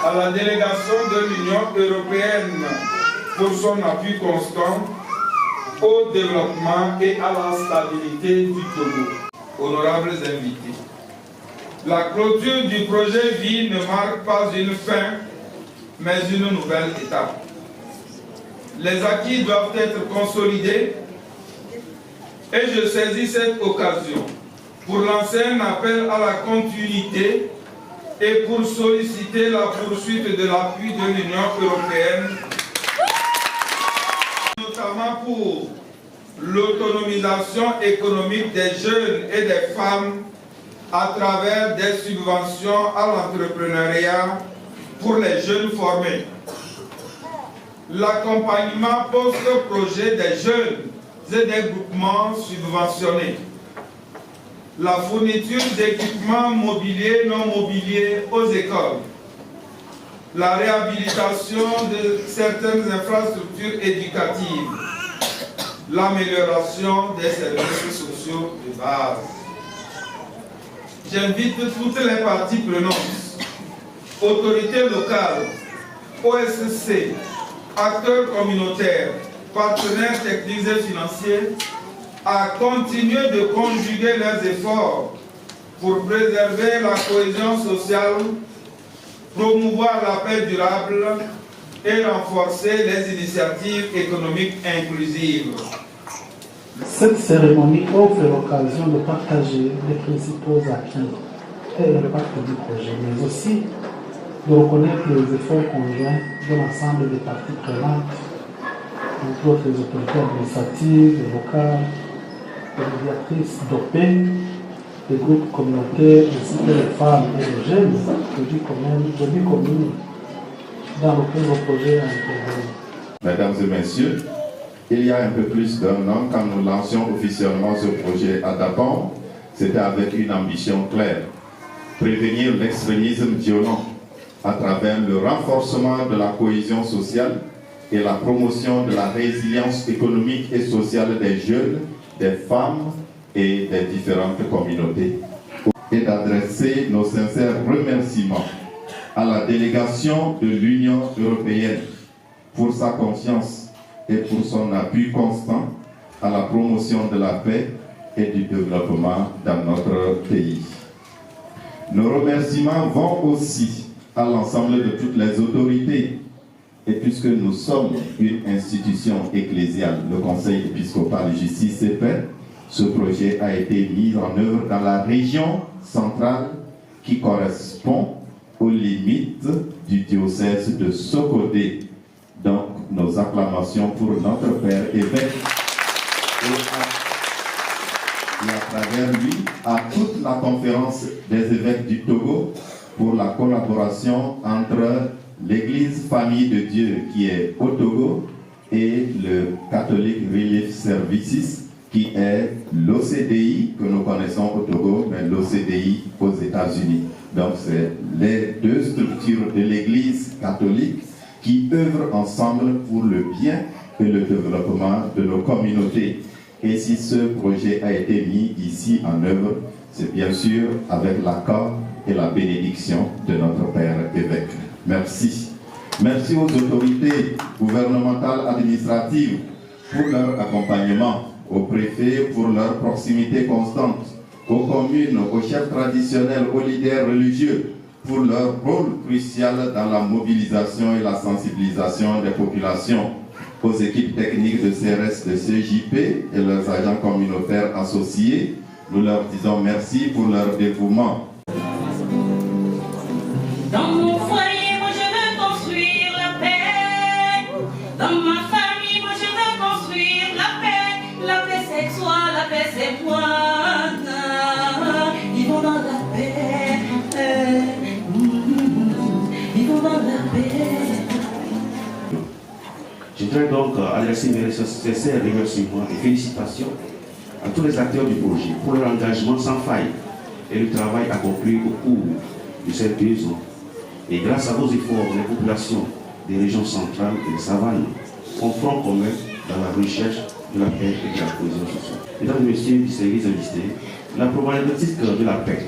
à la délégation de l'Union européenne pour son appui constant au développement et à la stabilité du Togo. Honorables invités, la clôture du projet Vie ne marque pas une fin, mais une nouvelle étape. Les acquis doivent être consolidés et je saisis cette occasion pour lancer un appel à la continuité et pour solliciter la poursuite de l'appui de l'Union européenne, notamment pour l'autonomisation économique des jeunes et des femmes à travers des subventions à l'entrepreneuriat pour les jeunes formés, l'accompagnement post-projet des jeunes et des groupements subventionnés, la fourniture d'équipements mobiliers et non mobiliers aux écoles, la réhabilitation de certaines infrastructures éducatives, l'amélioration des services sociaux de base. J'invite toutes les parties prenantes, autorités locales, OSC, acteurs communautaires, partenaires techniques et financiers, à continuer de conjuguer leurs efforts pour préserver la cohésion sociale, promouvoir la paix durable et renforcer les initiatives économiques inclusives. Cette cérémonie offre l'occasion de partager les principaux acquis et l'impact du projet, mais aussi de reconnaître les efforts conjoints de l'ensemble des parties prenantes, entre autres les autorités administratives, locales, les médiatrices dopées, les groupes communautaires, ainsi que les femmes et les jeunes, produits communs dans lequel le projet a intervenu. Mesdames et messieurs, il y a un peu plus d'un an, quand nous lancions officiellement ce projet à Daban, c'était avec une ambition claire: prévenir l'extrémisme violent à travers le renforcement de la cohésion sociale et la promotion de la résilience économique et sociale des jeunes, des femmes et des différentes communautés. Et d'adresser nos sincères remerciements à la délégation de l'Union européenne pour sa confiance et pour son appui constant à la promotion de la paix et du développement dans notre pays. Nos remerciements vont aussi à l'ensemble de toutes les autorités, et puisque nous sommes une institution ecclésiale, le Conseil épiscopal de justice et paix, ce projet a été mis en œuvre dans la région centrale qui correspond aux limites du diocèse de Sokodé. Donc, nos acclamations pour notre Père évêque et à travers lui, à toute la conférence des évêques du Togo pour la collaboration entre l'Église Famille de Dieu qui est au Togo et le Catholic Relief Services qui est l'OCDI que nous connaissons au Togo, mais l'OCDI aux États-Unis. Donc, c'est les deux structures de l'Église catholique qui œuvrent ensemble pour le bien et le développement de nos communautés. Et si ce projet a été mis ici en œuvre, c'est bien sûr avec l'accord et la bénédiction de notre Père évêque. Merci. Merci aux autorités gouvernementales administratives pour leur accompagnement, aux préfets pour leur proximité constante, aux communes, aux chefs traditionnels, aux leaders religieux pour leur rôle crucial dans la mobilisation et la sensibilisation des populations, aux équipes techniques de CRS, de CJP et leurs agents communautaires associés. Nous leur disons merci pour leur dévouement. Dans mon foyer, moi je veux construire la paix. Dans ma famille, moi je veux construire la paix. La paix c'est toi, la paix c'est moi. Ils vont dans la paix. Ils vont dans la paix. Je voudrais donc adresser mes sincères remerciements et félicitations à tous les acteurs du projet pour leur engagement sans faille et le travail accompli au cours de ces 2 ans. Et grâce à vos efforts, les populations des régions centrales et des savanes ont front commun dans la recherche de la paix et de la cohésion sociale. Mesdames et messieurs, distingués invités, la problématique de la paix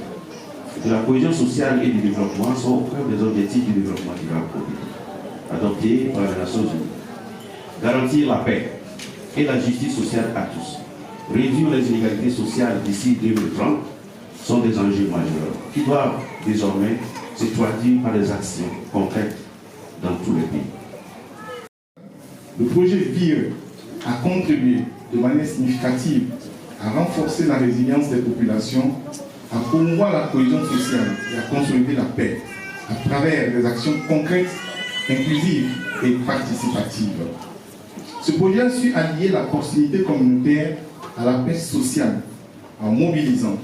de la cohésion sociale et du développement sont au cœur des objectifs du développement durable adoptés par les Nations Unies. Garantir la paix et la justice sociale à tous, réduire les inégalités sociales d'ici 2030 sont des enjeux majeurs qui doivent désormais se traduire par des actions concrètes dans tous les pays. Le projet VIRE a contribué de manière significative à renforcer la résilience des populations, à promouvoir la cohésion sociale et à consolider la paix à travers des actions concrètes, inclusives et participatives. Ce projet a su allier la proximité communautaire à la paix sociale en mobilisant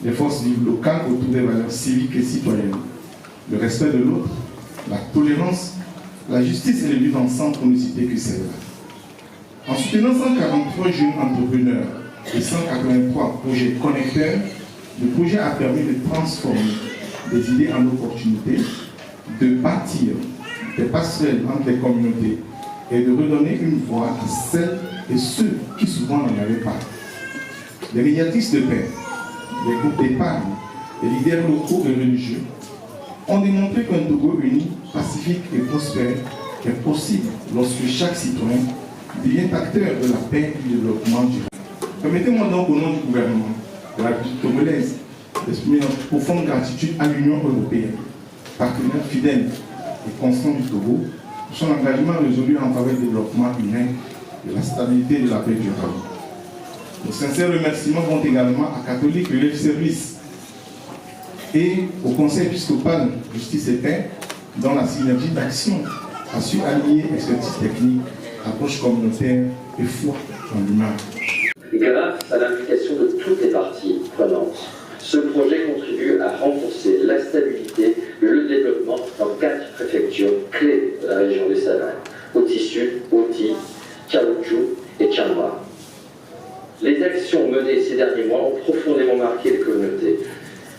les forces vives locales autour des valeurs civiques et citoyennes, le respect de l'autre, la tolérance, la justice et le vivre ensemble pour ne citer que celle-là. En soutenant 143 jeunes entrepreneurs et 183 projets connecteurs, le projet a permis de transformer des idées en opportunités, de bâtir des passerelles entre les communautés et de redonner une voix à celles et ceux qui souvent n'en avaient pas. Les médiatrices de paix, les groupes d'épargne, les leaders locaux et religieux ont démontré qu'un Togo uni, pacifique et prospère est possible lorsque chaque citoyen devient acteur de la paix et du développement durable. Permettez-moi donc au nom du gouvernement de la République togolaise d'exprimer notre profonde gratitude à l'Union européenne, partenaire fidèle et constant du Togo, pour son engagement résolu en faveur du développement humain, de la stabilité et de la paix durable. Nos sincères remerciements vont également à Catholique Relief Service et au Conseil épiscopal Justice et Paix, dont la synergie d'action a su allier expertise technique, approche communautaire et foi en l'humain. Grâce à l'implication de toutes les parties prenantes, ce projet contribue à renforcer la stabilité et le développement dans 4 préfectures clés de la région des Savanes, Oti Sud, Oti, Tchaoudjou et Tchamba. Les actions menées ces derniers mois ont profondément marqué les communautés.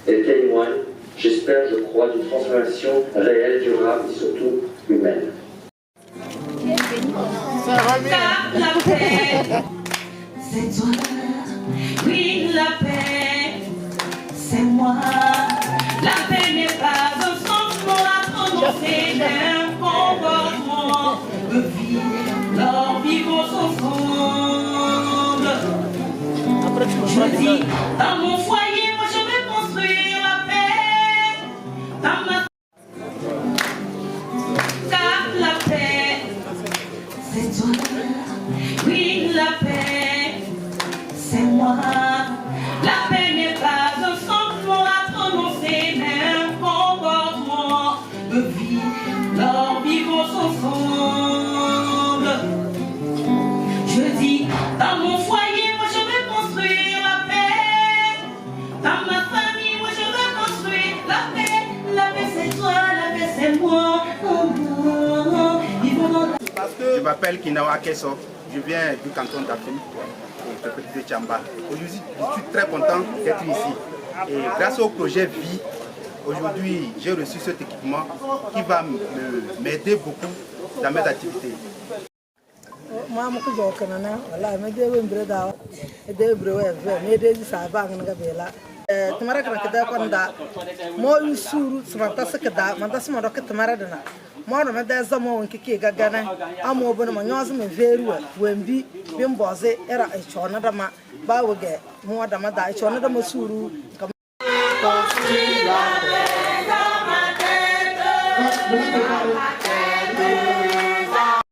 Elles témoignent, j'espère, je crois, d'une transformation réelle, durable et surtout humaine. La paix, c'est toi. Oui, la paix, c'est moi. La paix n'est pas un sentiment à prononcer, mais un comportement de vie. Nous vivons ensemble. Je dis, dans mon foyer, moi je vais construire la paix. Dans ma... Car la paix, c'est toi. Oui, la paix, c'est moi. La paix n'est pas un sentiment à prononcer, mais un comportement de vie. Nous vivons ensemble. Je dis, dans mon foyer, moi je vais construire la paix. Dans ma famille, moi je vais construire la paix. La paix c'est toi, la paix c'est moi. Je m'appelle Kinawa Kesso, je viens du canton d'Afrique, de Petit Tchamba. Aujourd'hui, je suis très content d'être ici. Et grâce au projet VIE, aujourd'hui, j'ai reçu cet équipement qui va m'aider beaucoup dans mes activités. Mwana madeza mo nkiki gagana amo bono manyozo me veru wembi bimboze era echona dama bawege mo dama da echona dama suru Construire la paix dans ma tête.